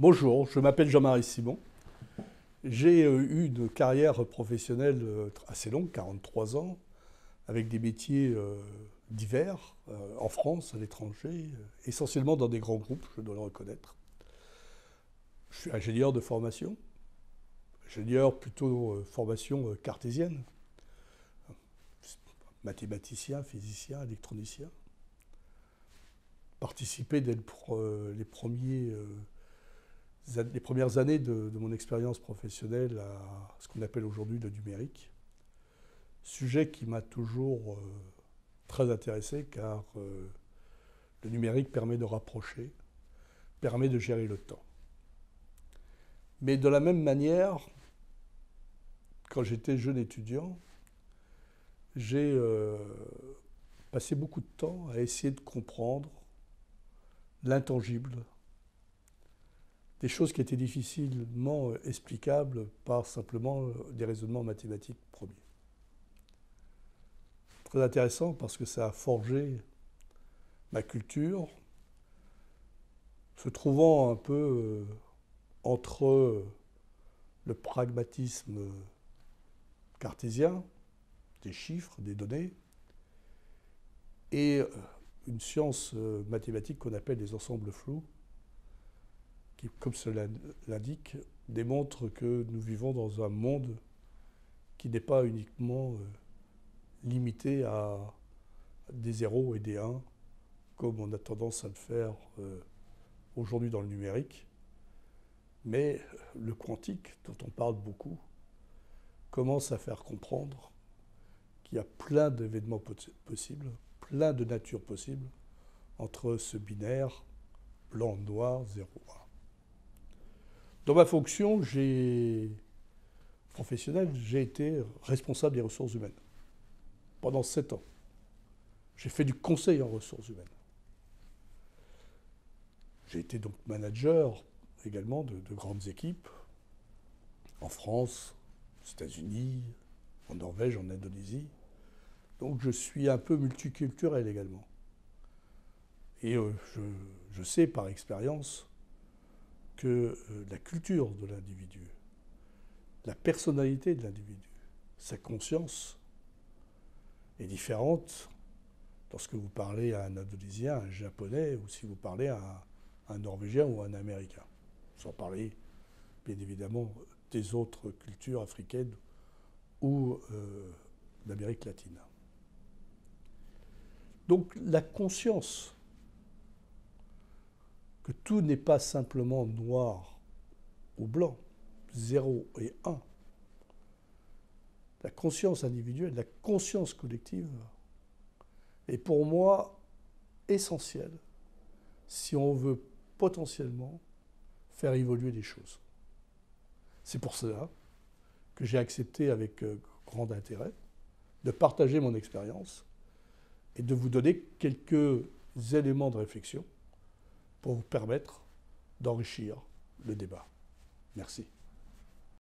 Bonjour, je m'appelle Jean-Marie Simon. J'ai eu une carrière professionnelle assez longue, 43 ans, avec des métiers divers, en France, à l'étranger, essentiellement dans des grands groupes, je dois le reconnaître. Je suis ingénieur de formation, ingénieur plutôt formation cartésienne, mathématicien, physicien, électronicien. Participé dès les premières années de mon expérience professionnelle à ce qu'on appelle aujourd'hui le numérique. Sujet qui m'a toujours très intéressé car le numérique permet de rapprocher, permet de gérer le temps. Mais de la même manière, quand j'étais jeune étudiant, j'ai passé beaucoup de temps à essayer de comprendre l'intangible, des choses qui étaient difficilement explicables par simplement des raisonnements mathématiques premiers. Très intéressant parce que ça a forgé ma culture, se trouvant un peu entre le pragmatisme cartésien, des chiffres, des données, et une science mathématique qu'on appelle les ensembles flous, qui, comme cela l'indique, démontre que nous vivons dans un monde qui n'est pas uniquement limité à des zéros et des 1, comme on a tendance à le faire aujourd'hui dans le numérique. Mais le quantique, dont on parle beaucoup, commence à faire comprendre qu'il y a plein d'événements possibles, plein de natures possibles entre ce binaire blanc-noir 0-1. Dans ma fonction professionnelle, j'ai été responsable des ressources humaines pendant 7 ans. J'ai fait du conseil en ressources humaines. J'ai été donc manager également de grandes équipes en France, aux États-Unis, en Norvège, en Indonésie. Donc je suis un peu multiculturel également. Et je sais par expérience que la culture de l'individu, la personnalité de l'individu, sa conscience est différente lorsque vous parlez à un Indonésien, à un Japonais, ou si vous parlez à un Norvégien ou à un Américain. Sans parler, bien évidemment, des autres cultures africaines ou d'Amérique latine. Donc la conscience que tout n'est pas simplement noir ou blanc, 0 et 1, la conscience individuelle, la conscience collective est pour moi essentielle si on veut potentiellement faire évoluer les choses. C'est pour cela que j'ai accepté avec grand intérêt de partager mon expérience et de vous donner quelques éléments de réflexion pour vous permettre d'enrichir le débat. Merci.